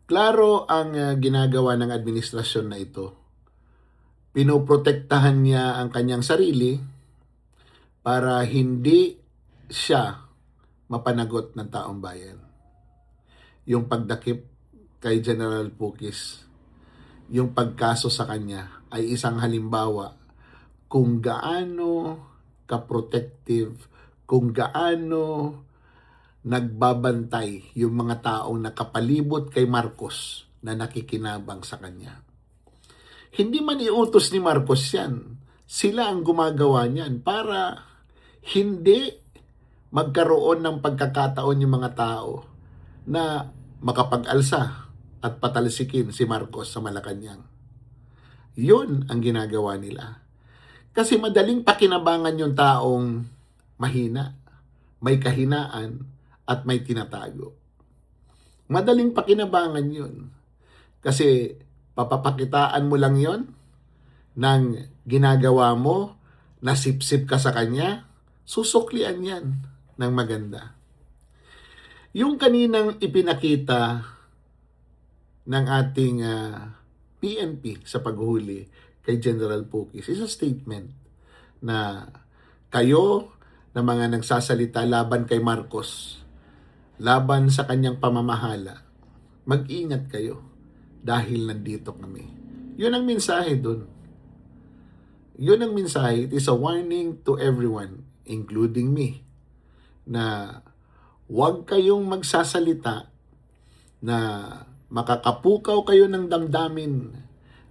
Klaro ang ginagawa ng administrasyon na ito. Pinoprotektahan niya ang kanyang sarili para hindi siya mapanagot ng taong bayan. Yung pagdakip kay General Pukis, yung pagkaso sa kanya ay isang halimbawa kung gaano ka-protective, kung gaano nagbabantay yung mga taong nakapalibot kay Marcos na nakikinabang sa kanya. Hindi man iutos ni Marcos yan. Sila ang gumagawa niyan para hindi magkaroon ng pagkakataon yung mga tao na makapag-alsa at patalsikin si Marcos sa Malacanang. Yun ang ginagawa nila. Kasi madaling pakinabangan yung taong mahina, may kahinaan, at may tinatago. Madaling pakinabangan yun. Kasi papapakitaan mo lang yun ng ginagawa mo, nasipsip ka sa kanya, susuklian yan ng maganda. Yung kaninang ipinakita ng ating PNP sa paghuli kay General Pukis is a statement na kayo na mga nagsasalita laban kay Marcos, laban sa kanyang pamamahala, mag-ingat kayo dahil nandito kami. Yun ang mensahe dun. Yun ang mensahe. It is a warning to everyone, including me, na huwag kayong magsasalita na makakapukaw kayo ng damdamin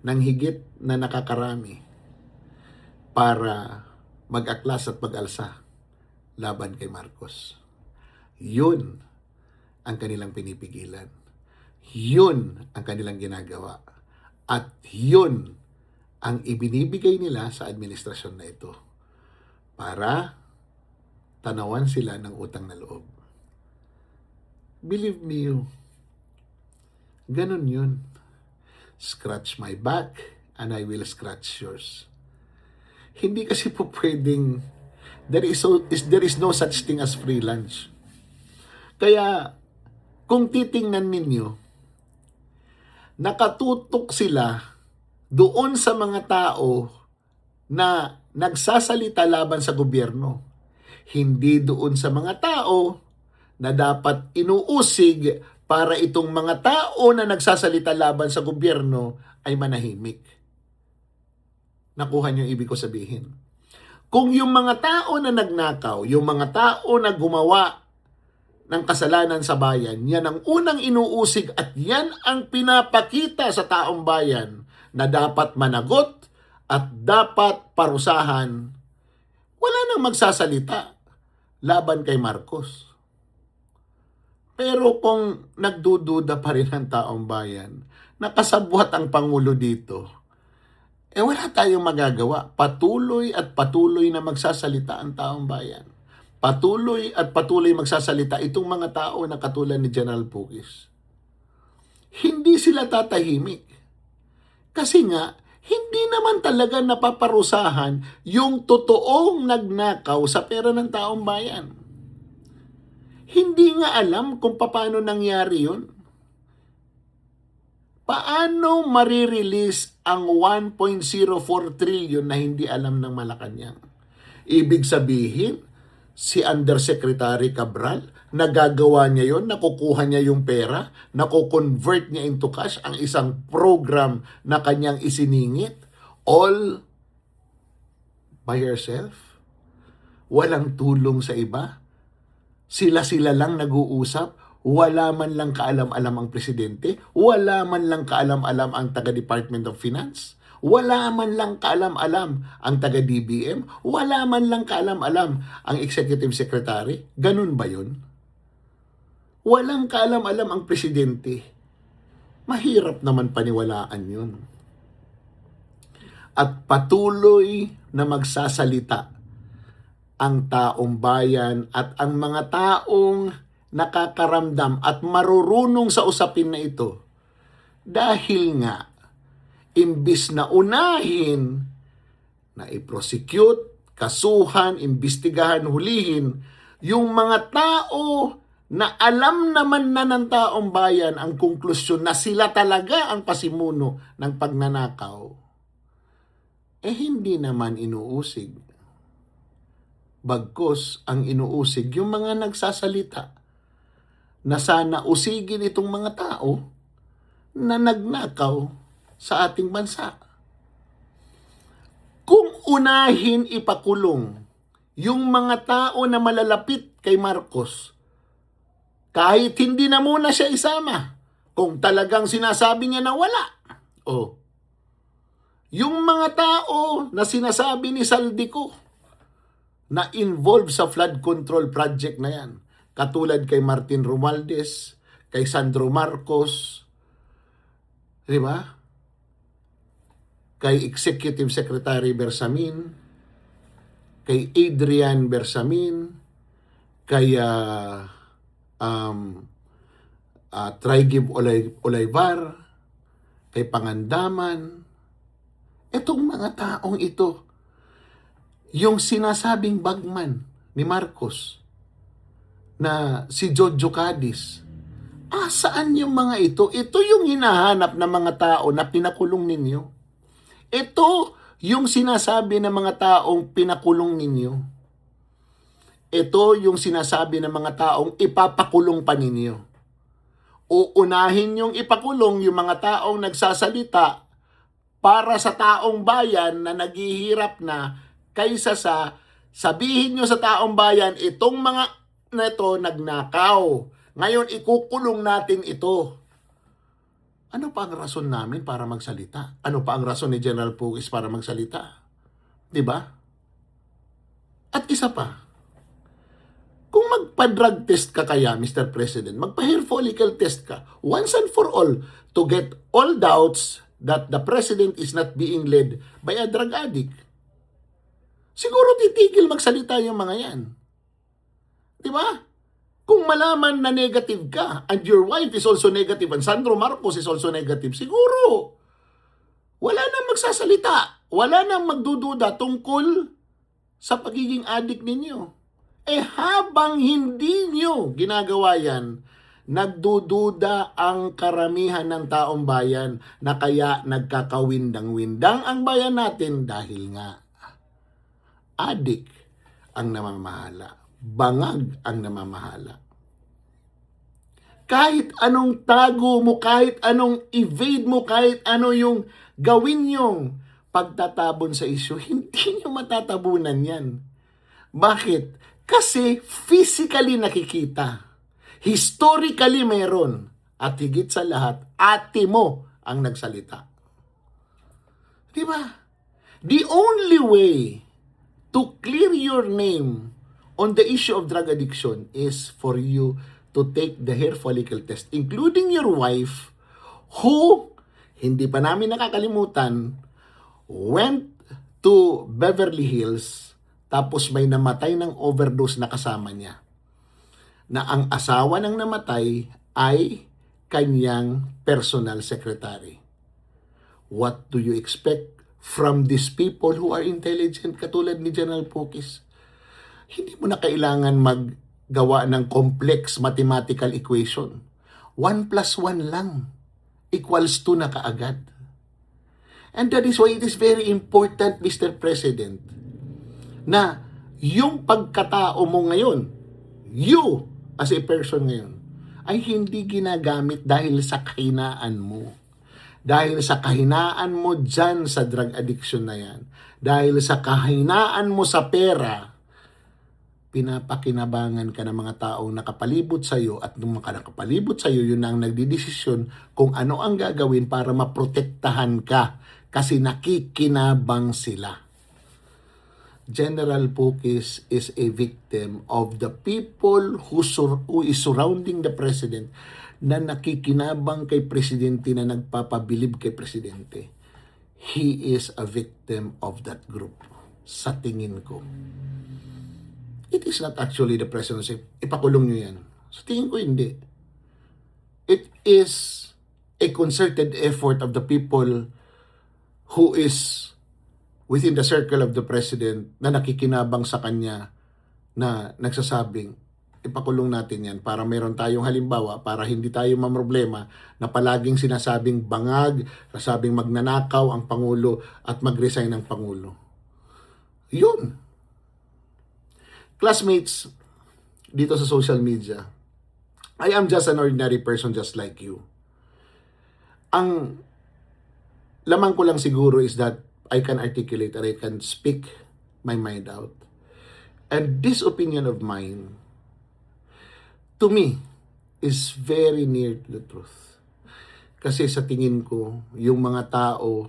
ng higit na nakakarami para mag-aklas at mag-alsa laban kay Marcos. Yun ang kanilang pinipigilan. Yun ang kanilang ginagawa. At yun ang ibinibigay nila sa administrasyon na ito para tanawan sila ng utang na loob. Believe me you, ganun yun. Scratch my back and I will scratch yours. Hindi kasi po pwedeng there is no such thing as free lunch. Kaya kung titingnan ninyo, nakatutok sila doon sa mga tao na nagsasalita laban sa gobyerno. Hindi doon sa mga tao na dapat inuusig para itong mga tao na nagsasalita laban sa gobyerno ay manahimik. Nakuha niyo yung ibig ko sabihin. Kung yung mga tao na nagnakaw, yung mga tao na gumawa ng kasalanan sa bayan, yan ang unang inuusig at yan ang pinapakita sa taong bayan na dapat managot at dapat parusahan. Wala nang magsasalita laban kay Marcos. Pero kung nagdududa pa rin ang taong bayan, nakasabwat ang Pangulo dito, wala tayong magagawa. Patuloy at patuloy na magsasalita ang taong bayan. Patuloy at patuloy magsasalita itong mga tao na katulad ni General Pukis. Hindi sila tatahimik. Kasi nga, hindi naman talaga napaparusahan yung totoong nagnakaw sa pera ng taong bayan. Hindi nga alam kung paano nangyari yun. Paano marirelease ang 1.04 trillion na hindi alam ng Malacanang? Ibig sabihin, si Undersecretary Cabral, nagagawa niya yon, nakukuha niya yung pera, nakukonvert niya into cash ang isang program na kanyang isiningit, all by herself. Walang tulong sa iba. Sila-sila lang nag-uusap. Wala man lang kaalam-alam ang presidente. Wala man lang kaalam-alam ang taga-Department of Finance. Wala man lang kaalam-alam ang taga-DBM. Wala man lang kaalam-alam ang Executive Secretary. Ganun ba yun? Walang kaalam-alam ang presidente. Mahirap naman paniwalaan yun. At patuloy na magsasalita ang taong bayan at ang mga taong nakakaramdam at marurunong sa usapin na ito. Dahil nga, imbis na unahin na i-prosecute, kasuhan, imbestigahan, hulihin yung mga tao na alam naman na ng taong bayan ang konklusyon na sila talaga ang pasimuno ng pagnanakaw, hindi naman inuusig. Bagkus ang inuusig yung mga nagsasalita na sana usigin itong mga tao na nagnakaw sa ating bansa. Kung unahin ipakulong yung mga tao na malalapit kay Marcos, kahit hindi na muna siya isama, kung talagang sinasabi niya na wala, yung mga tao na sinasabi ni Saldico na involved sa flood control project na yan, katulad kay Martin Romualdez, kay Sandro Marcos, di ba? Kay Executive Secretary Bersamin, kay Adrian Bersamin, kay Trigib Olayvar, kay Pangandaman. Itong mga taong ito, yung sinasabing bagman ni Marcos na si Jojo Cadiz, saan yung mga ito? Ito yung hinahanap ng mga tao na pinakulong ninyo. Ito yung sinasabi ng mga taong pinakulong ninyo. Ito yung sinasabi ng mga taong ipapakulong pa ninyo. Uunahin yung ipakulong yung mga taong nagsasalita para sa taong bayan na naghihirap na, kaysa sa sabihin nyo sa taong bayan, itong mga na ito nagnakaw. Ngayon, ikukulong natin ito. Ano pa ang rason namin para magsalita? Ano pa ang rason ni General Pugis para magsalita? Diba? At isa pa, kung magpa-drug test ka kaya, Mr. President, magpa-hair follicle test ka, once and for all, to get all doubts that the President is not being led by a drug addict. Siguro titigil magsalita yung mga yan. Di ba? Kung malaman na negative ka, and your wife is also negative, and Sandro Marcos is also negative, siguro, wala nang magsasalita. Wala nang magdududa tungkol sa pagiging addict ninyo. Habang hindi nyo ginagawa yan, nagdududa ang karamihan ng taong bayan na kaya nagkakawindang-windang ang bayan natin dahil nga adik ang namamahala, bangag ang namamahala. Kahit anong tago mo, kahit anong evade mo, kahit ano yung gawin yung pagtatabon sa isyu, hindi nyo matatabunan yan. Bakit? Kasi physically nakikita. Historically meron. At higit sa lahat, ate mo ang nagsalita. Diba? The only way to clear your name on the issue of drug addiction is for you to take the hair follicle test, including your wife, who, hindi pa namin nakakalimutan, went to Beverly Hills, tapos may namatay ng overdose na kasama niya, na ang asawa ng namatay ay kanyang personal secretary. What do you expect from these people who are intelligent katulad ni General Pugis? Hindi mo na kailangan maggawa ng complex mathematical equation. 1 plus 1 lang equals 2 na kaagad. And that is why it is very important, Mr. President, na yung pagkatao mo ngayon, you as a person ngayon, ay hindi ginagamit dahil sa kahinaan mo. Dahil sa kahinaan mo dyan sa drug addiction na yan. Dahil sa kahinaan mo sa pera, pinapakinabangan ka ng mga taong nakapalibot sa iyo, at nung mga nakapalibot sa iyo, yun ang nagdidesisyon kung ano ang gagawin para maprotektahan ka kasi nakikinabang sila. General Pugis is a victim of the people who is surrounding the President, na nakikinabang kay Presidente, na nagpapabilib kay Presidente. He is a victim of that group, sa tingin ko. It is not actually the President say, ipakulong nyo yan. Sa tingin ko hindi. It is a concerted effort of the people who is within the circle of the President, na nakikinabang sa kanya, na nagsasabing, ipakulong natin yan para meron tayong halimbawa, para hindi tayo mamroblema na palaging sinasabing bangag, nasabing magnanakaw ang Pangulo at mag-resign ang Pangulo. Yun. Classmates, dito sa social media, I am just an ordinary person just like you. Ang lamang ko lang siguro is that I can articulate and I can speak my mind out. And this opinion of mine, to me, is very near to the truth. Kasi sa tingin ko, yung mga tao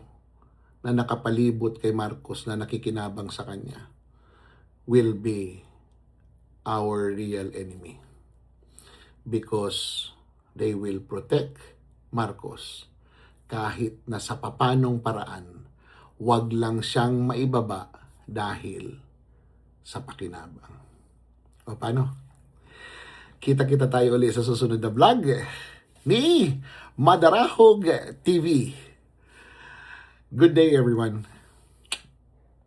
na nakapalibot kay Marcos na nakikinabang sa kanya will be our real enemy. Because they will protect Marcos kahit na sa papanong paraan, wag lang siyang maibaba dahil sa pakinabang. O paano? Kita-kita tayo ulit sa susunod na vlog ni Madarahog TV. Good day, everyone.